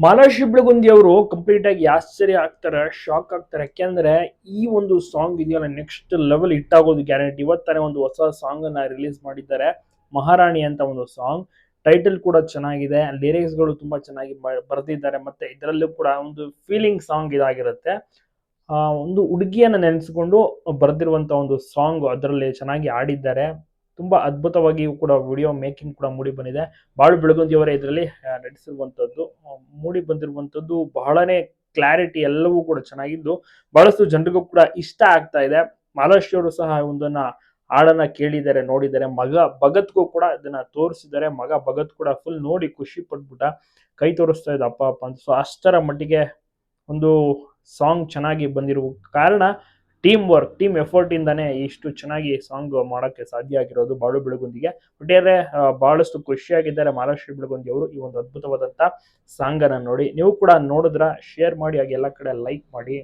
ಮಾಲಾಶ್ರೀ ಬೆಳಗುಂದಿ ಅವರು ಕಂಪ್ಲೀಟ್ ಆಗಿ ಆಶ್ಚರ್ಯ ಆಗ್ತಾರೆ, ಶಾಕ್ ಆಗ್ತಾರೆ. ಯಾಕೆಂದ್ರೆ ಈ ಒಂದು ಸಾಂಗ್ ಇದೆಯಲ್ಲ ನೆಕ್ಸ್ಟ್ ಲೆವೆಲ್ ಹಿಟ್ ಆಗೋದು ಗ್ಯಾರಂಟಿ. ಇವತ್ತಾನೆ ಒಂದು ಹೊಸ ಸಾಂಗ್ ಅನ್ನ ರಿಲೀಸ್ ಮಾಡಿದ್ದಾರೆ, ಮಹಾರಾಣಿ ಅಂತ ಒಂದು ಸಾಂಗ್. ಟೈಟಲ್ ಕೂಡ ಚೆನ್ನಾಗಿದೆ, ಲಿರಿಕ್ಸ್ ಗಳು ತುಂಬಾ ಚೆನ್ನಾಗಿ ಬರೆದಿದ್ದಾರೆ. ಮತ್ತೆ ಇದರಲ್ಲೂ ಕೂಡ ಒಂದು ಫೀಲಿಂಗ್ ಸಾಂಗ್ ಇದಾಗಿರುತ್ತೆ. ಒಂದು ಹುಡುಗಿಯನ್ನ ನೆನೆಸ್ಕೊಂಡು ಬರೆದಿರುವಂತ ಒಂದು ಸಾಂಗ್ ಅದರಲ್ಲಿ ಚೆನ್ನಾಗಿ ಆಡಿದ್ದಾರೆ. ತುಂಬಾ ಅದ್ಭುತವಾಗಿ ಕೂಡ ವಿಡಿಯೋ ಮೇಕಿಂಗ್ ಕೂಡ ಮೂಡಿ ಬಂದಿದೆ. ಬಾಳು ಬೆಳಗುಂದಿ ಅವರೇ ಇದರಲ್ಲಿ ನಟಿಸಿರುವಂತದ್ದು. ಮೂಡಿ ಬಂದಿರುವಂತದ್ದು ಬಹಳನೇ ಕ್ಲಾರಿಟಿ ಎಲ್ಲವೂ ಕೂಡ ಚೆನ್ನಾಗಿದ್ದು ಬಹಳಷ್ಟು ಜನರಿಗೂ ಕೂಡ ಇಷ್ಟ ಆಗ್ತಾ ಇದೆ. ಮಾಲಾಶ್ರೀ ಅವರು ಸಹ ಒಂದನ್ನ ಹಾಡನ್ನ ಕೇಳಿದ್ದಾರೆ, ನೋಡಿದ್ದಾರೆ. ಮಗ ಭಗತ್ಗೂ ಕೂಡ ಇದನ್ನ ತೋರಿಸಿದ್ದಾರೆ. ಮಗ ಭಗತ್ ಕೂಡ ಫುಲ್ ನೋಡಿ ಖುಷಿ ಪಟ್ಬಿಟ್ಟ, ಕೈ ತೋರಿಸ್ತಾ ಇದ್ದ ಅಪ್ಪ ಅಪ್ಪ ಅಂತ. ಸೊ ಅಷ್ಟರ ಮಟ್ಟಿಗೆ ಒಂದು ಸಾಂಗ್ ಚೆನ್ನಾಗಿ ಬಂದಿರುವ ಕಾರಣ ಟೀಮ್ ವರ್ಕ್, ಟೀಮ್ ಎಫರ್ಟ್ ಇಂದಾನೆ ಇಷ್ಟು ಚೆನ್ನಾಗಿ ಸಾಂಗ್ ಮಾಡಕ್ಕೆ ಸಾಧ್ಯ ಆಗಿರೋದು ಬಾಳು ಬೆಳಗುಂದಿಗೆ. ಒಟ್ಟಿಗೆ ಬಹಳಷ್ಟು ಖುಷಿಯಾಗಿದ್ದಾರೆ ಮಾಲಾಶ್ರೀ ಬೆಳಗುಂದಿ ಅವರು ಈ ಒಂದು ಅದ್ಭುತವಾದಂತ ಸಾಂಗ್ ಅನ್ನ ನೋಡಿ. ನೀವು ಕೂಡ ನೋಡಿದ್ರ ಶೇರ್ ಮಾಡಿ, ಹಾಗೆ ಎಲ್ಲ ಕಡೆ ಲೈಕ್ ಮಾಡಿ.